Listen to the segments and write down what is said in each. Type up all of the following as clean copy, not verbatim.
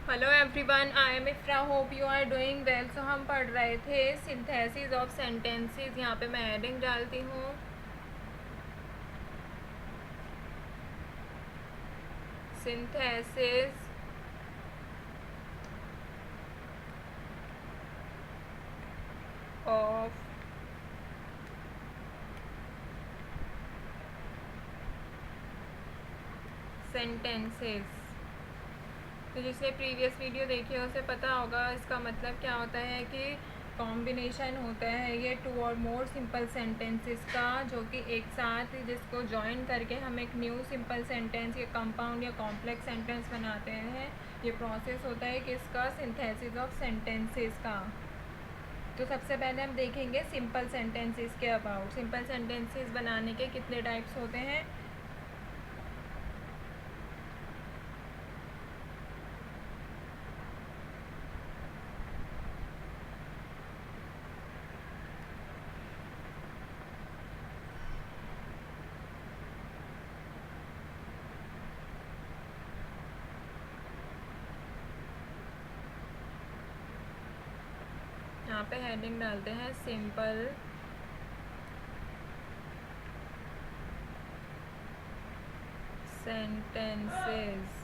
Hello everyone, I am Ifra, hope you are doing well. So हम पढ़ रहे थे सिंथेसिस ऑफ सेंटेंसेस। यहाँ पे मैं हेडिंग डालती हूँ सिंथेसिस ऑफ सेंटेंसेस। तो जिसने प्रीवियस वीडियो देखी है उसे पता होगा इसका मतलब क्या होता है कि कॉम्बिनेशन होता है ये टू और मोर सिंपल सेंटेंसेस का, जो कि एक साथ जिसको जॉइन करके हम एक न्यू सिंपल सेंटेंस या कंपाउंड या कॉम्प्लेक्स सेंटेंस बनाते हैं। ये प्रोसेस होता है किसका? सिंथेसिस ऑफ सेंटेंसेस का। तो सबसे पहले हम देखेंगे सिंपल सेंटेंसेस के अबाउट। सिंपल सेंटेंसेस बनाने के कितने टाइप्स होते हैं? यहाँ पे हेडिंग डालते हैं सिंपल सेंटेंसेस।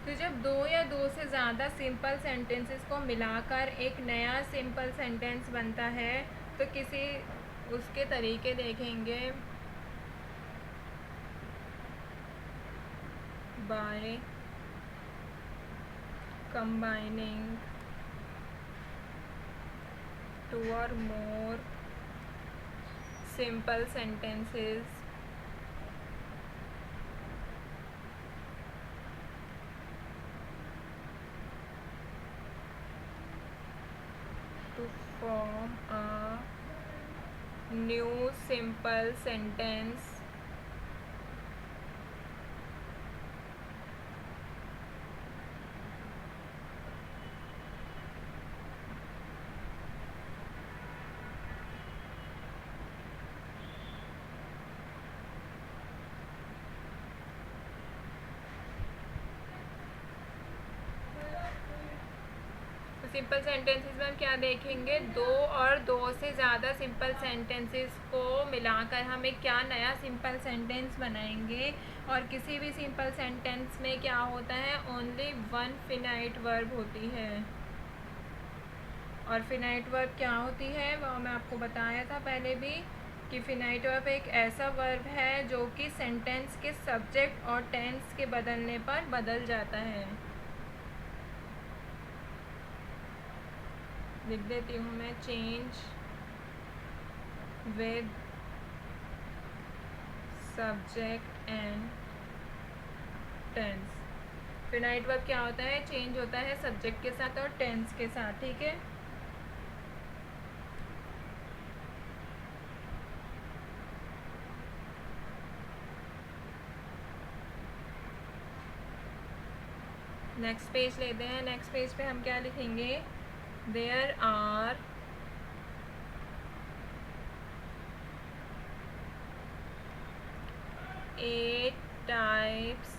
तो जब दो या दो से ज़्यादा सिंपल सेंटेंसेस को मिलाकर एक नया सिंपल सेंटेंस बनता है तो किसी उसके तरीके देखेंगे बाय कंबाइनिंग टू और more simple sentences to form a new simple sentence simple sentences में हम क्या देखेंगे? दो और दो से ज़्यादा सिंपल सेंटेंसेस को मिलाकर हम एक क्या नया सिंपल सेंटेंस बनाएंगे। और किसी भी सिंपल सेंटेंस में क्या होता है? ओनली वन फिनाइट वर्ब होती है। और फिनाइट वर्ब क्या होती है वो मैं आपको बताया था पहले भी कि फिनाइट वर्ब एक ऐसा वर्ब है जो कि सेंटेंस के सब्जेक्ट और टेंस के बदलने पर बदल जाता है। लिख देती हूँ मैं, change with subject and tense. Finite verb क्या होता है? चेंज होता है सब्जेक्ट के साथ और टेंस के साथ। ठीक है, नेक्स्ट पेज लेते हैं। नेक्स्ट पेज पे हम क्या लिखेंगे? There are eight types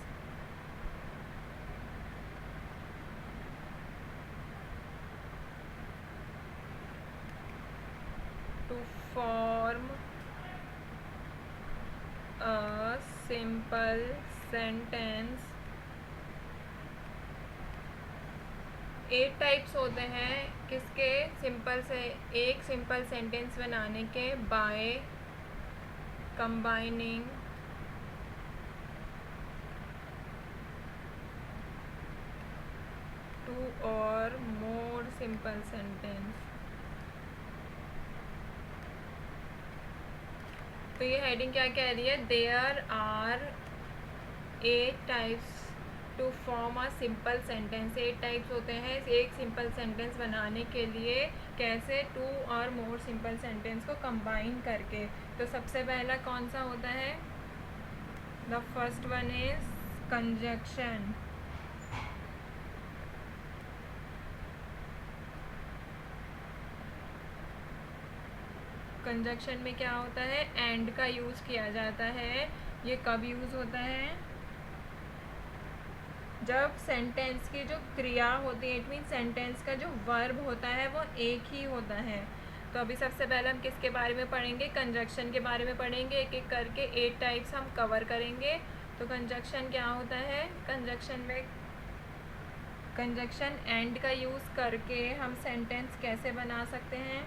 to form a simple sentence। 8 types होते हैं किसके? सिंपल से एक सिंपल सेंटेंस बनाने के। बाय कंबाइनिंग टू और मोर सिंपल सेंटेंस। तो ये हेडिंग क्या कह रही है? There are 8 types to form a simple sentence. 8 types होते हैं एक सिंपल सेंटेंस बनाने के लिए। कैसे? टू और मोर सिंपल सेंटेंस को कंबाइन करके। तो सबसे पहला कौन सा होता है? The first one is conjunction. Conjunction में क्या होता है, एंड का यूज़ किया जाता है। ये कब यूज़ होता है, जब सेंटेंस की जो क्रिया होती है, इट मीन सेंटेंस का जो वर्ब होता है वो एक ही होता है। तो अभी सबसे पहले हम किसके बारे में पढ़ेंगे, कंजक्शन के बारे में पढ़ेंगे। एक एक करके 8 टाइप्स हम कवर करेंगे। तो कंजक्शन क्या होता है, कंजक्शन में कंजक्शन एंड का यूज़ करके हम सेंटेंस कैसे बना सकते हैं।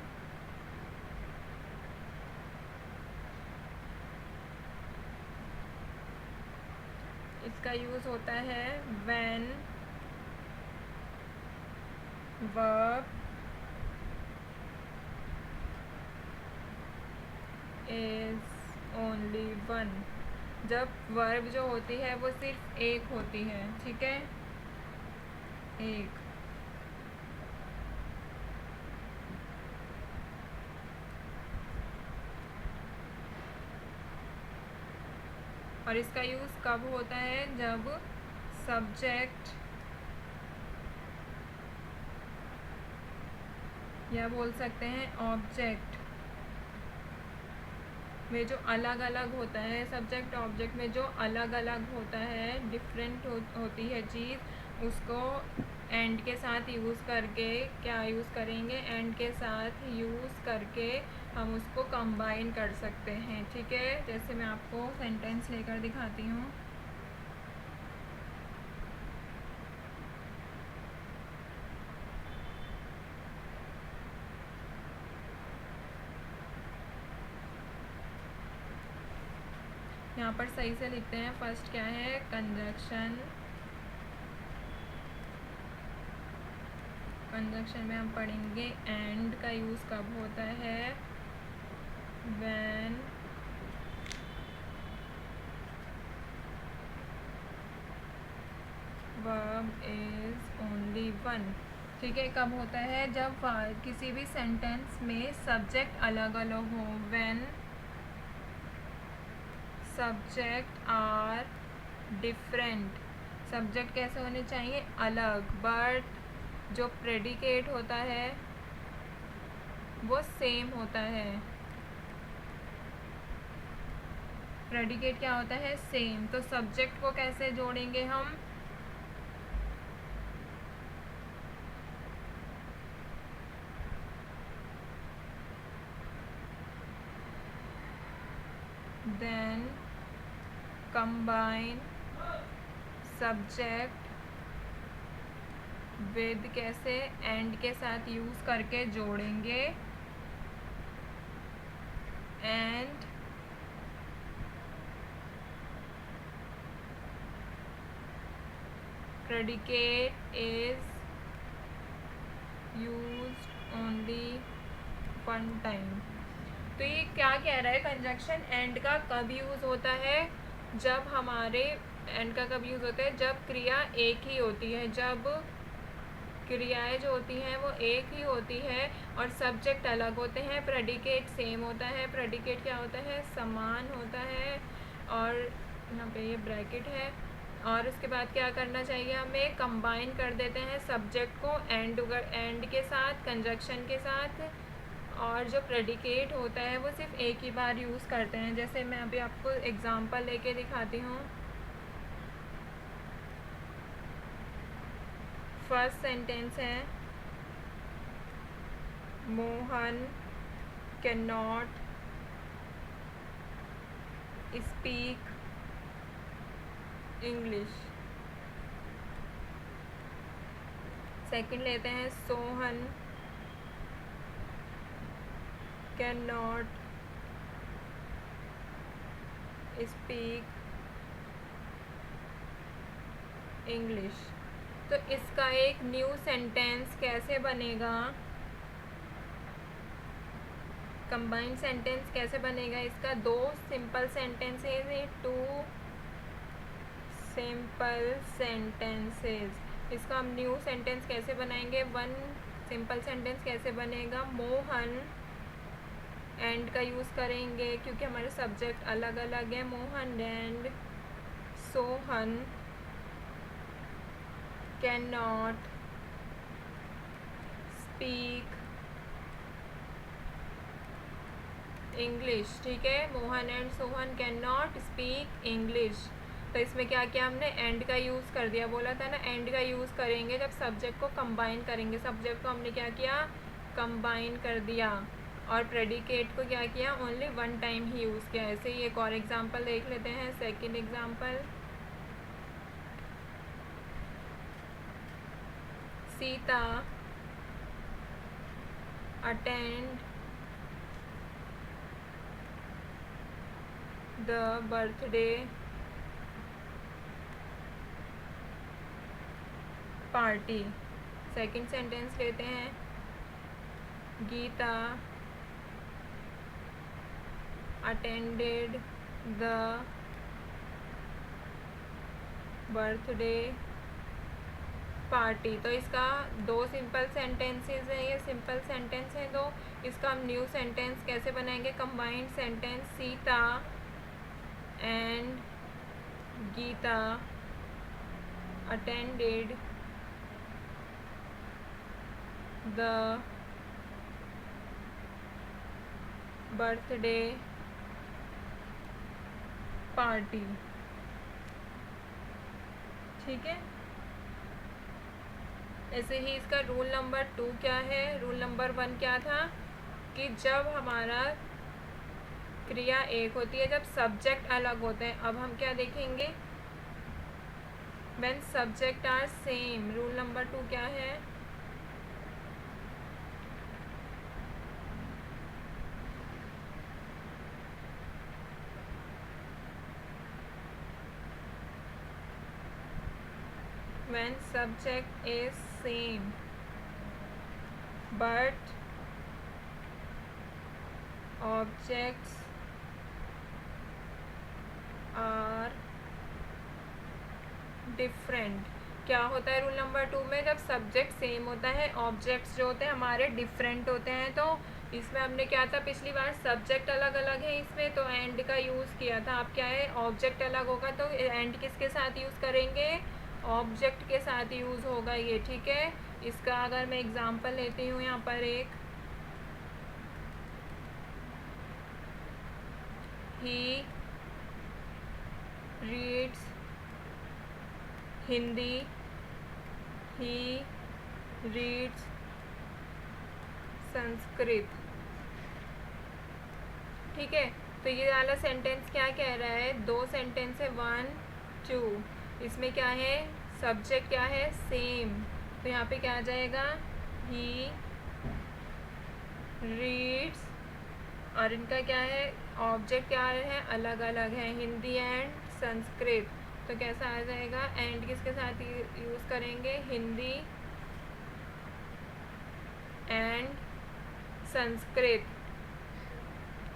इसका यूज़ होता है when verb is only one, जब वर्ब जो होती है वो सिर्फ एक होती है। ठीक है, एक। और इसका यूज़ कब होता है, जब सब्जेक्ट या बोल सकते हैं ऑब्जेक्ट में जो अलग अलग होता है, सब्जेक्ट ऑब्जेक्ट में जो अलग अलग होता है, डिफरेंट होती है चीज़, उसको एंड के साथ यूज़ करके, क्या यूज़ करेंगे, एंड के साथ यूज़ करके हम उसको कंबाइन कर सकते हैं। ठीक है, जैसे मैं आपको सेंटेंस लेकर दिखाती हूँ। यहाँ पर सही से लिखते हैं। फर्स्ट क्या है, कंजक्शन। कंजक्शन में हम पढ़ेंगे एंड का यूज़ कब होता है, when verb is only one. ठीक है, कब होता है, जब किसी भी सेंटेंस में सब्जेक्ट अलग अलग हो, when subject are different. Subject कैसे होने चाहिए, अलग, बट जो प्रेडिकेट होता है वो सेम होता है। प्रेडिकेट क्या होता है, सेम। तो सब्जेक्ट को कैसे जोड़ेंगे हम, देन कंबाइन सब्जेक्ट विद, कैसे, एंड के साथ यूज़ करके जोड़ेंगे, and predicate is used only one time. तो ये क्या कह रहा है, कंजक्शन एंड का कब यूज़ होता है, जब हमारे एंड का कब यूज़ होता है, जब क्रिया एक ही होती है, जब क्रियाएं जो होती हैं वो एक ही होती है और सब्जेक्ट अलग होते हैं, प्रेडिकेट सेम होता है। प्रेडिकेट क्या होता है, समान होता है। और यहाँ पे ये ब्रैकेट है। और उसके बाद क्या करना चाहिए, हमें कंबाइन कर देते हैं सब्जेक्ट को एंड के साथ, कंजक्शन के साथ। और जो प्रेडिकेट होता है वो सिर्फ एक ही बार यूज़ करते हैं। जैसे मैं अभी आपको एग्जांपल लेके दिखाती हूँ। फर्स्ट सेंटेंस है, Mohan can not speak English. Second लेते हैं, Sohan can not speak English. तो इसका एक न्यू सेंटेंस कैसे बनेगा, कंबाइंड सेंटेंस कैसे बनेगा इसका, दो सिंपल सेंटेंसेस है, टू सिंपल सेंटेंसेस। इसका हम न्यू सेंटेंस कैसे बनाएंगे, वन सिंपल सेंटेंस कैसे बनेगा, मोहन, एंड का यूज़ करेंगे क्योंकि हमारे सब्जेक्ट अलग अलग है, Mohan and Sohan can not speak English, ठीक है। Mohan and Sohan can not speak English. तो इसमें क्या किया हमने, एंड का यूज़ कर दिया। बोला था ना एंड का यूज़ करेंगे जब सब्जेक्ट को कंबाइन करेंगे। सब्जेक्ट को हमने क्या किया, कंबाइन कर दिया। और प्रेडिकेट को क्या किया, ओनली वन टाइम ही यूज़ किया। ऐसे ही एक और एग्जांपल देख लेते हैं। Second example, Sita attend the birthday party. Second sentence लेते हैं, Geeta attended the birthday party. तो इसका दो सिंपल सेंटेंसेस हैं, ये सिंपल सेंटेंस हैं दो। इसका हम न्यू सेंटेंस कैसे बनाएंगे, combined sentence, Sita and Geeta attended the birthday party, ठीक है। ऐसे ही इसका रूल नंबर 2 क्या है, रूल नंबर 1 क्या था कि जब हमारा क्रिया एक होती है, जब सब्जेक्ट अलग होते हैं। अब हम क्या देखेंगे, when subject are same. Rule number 2 क्या है, when subject is same but objects are different। क्या होता है रूल नंबर 2 में, जब सब्जेक्ट सेम होता है, ऑब्जेक्ट्स जो होते हैं हमारे डिफरेंट होते हैं। तो इसमें हमने क्या था, पिछली बार सब्जेक्ट अलग अलग है इसमें, तो एंड का यूज़ किया था। अब क्या है, ऑब्जेक्ट अलग होगा तो एंड किसके साथ यूज़ करेंगे, ऑब्जेक्ट के साथ यूज़ होगा ये, ठीक है। इसका अगर मैं एग्जांपल लेती हूँ यहाँ पर एक, he reads Hindi, he reads Sanskrit, ठीक है। तो ये वाला सेंटेंस क्या कह रहा है, दो सेंटेंस है 1 2, इसमें क्या है, सब्जेक्ट क्या है, सेम। तो यहाँ पे क्या आ जाएगा, ही रीड्स, और इनका क्या है, ऑब्जेक्ट क्या है, अलग अलग है, हिंदी एंड संस्कृत। तो कैसा आ जाएगा, एंड किसके साथ यूज़ करेंगे, हिंदी एंड संस्कृत।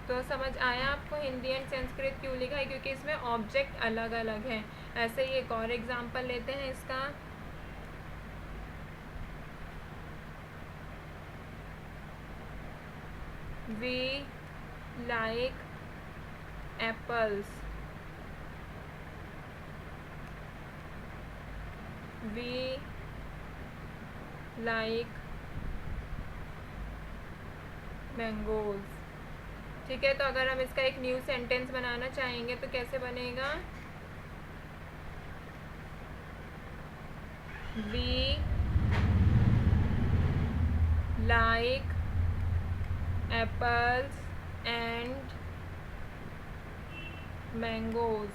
तो समझ आया आपको हिंदी एंड संस्कृत क्यों लिखा है, क्योंकि इसमें ऑब्जेक्ट अलग अलग हैं। ऐसे ही एक और एग्जांपल लेते हैं इसका, we like apples, we like mangoes, ठीक है। तो अगर हम इसका एक न्यू सेंटेंस बनाना चाहेंगे तो कैसे बनेगा, we like apples and mangoes.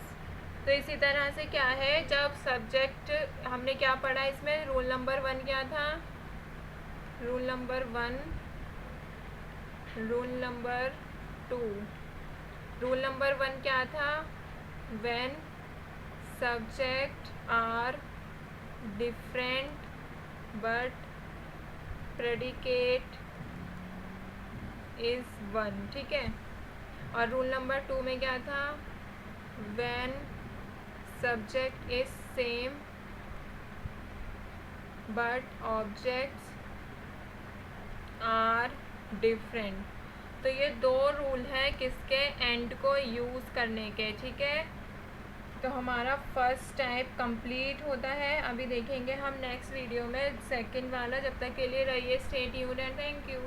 तो इसी तरह से क्या है, जब सब्जेक्ट, हमने क्या पढ़ा इसमें, रूल नंबर 1 क्या था, rule number 1, rule number 2। Rule number 1 क्या था, when subject are different but predicate is 1, ठीक है। और रूल नंबर 2 में क्या था, when subject is same but objects are different. तो ये दो रूल हैं किसके, एंड को यूज़ करने के, ठीक है। तो हमारा फर्स्ट टाइप कंप्लीट होता है। अभी देखेंगे हम नेक्स्ट वीडियो में सेकंड वाला। जब तक के लिए रहिए stay tuned and thank you.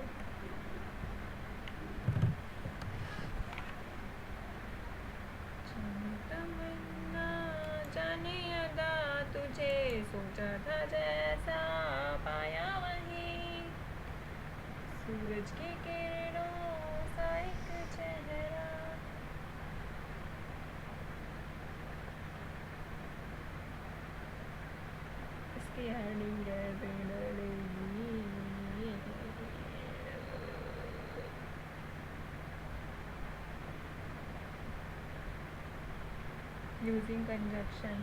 सूरज की किरणों सा एक चेहरा। इसकी हेडिंग कैसे डलेगी? Using conjunction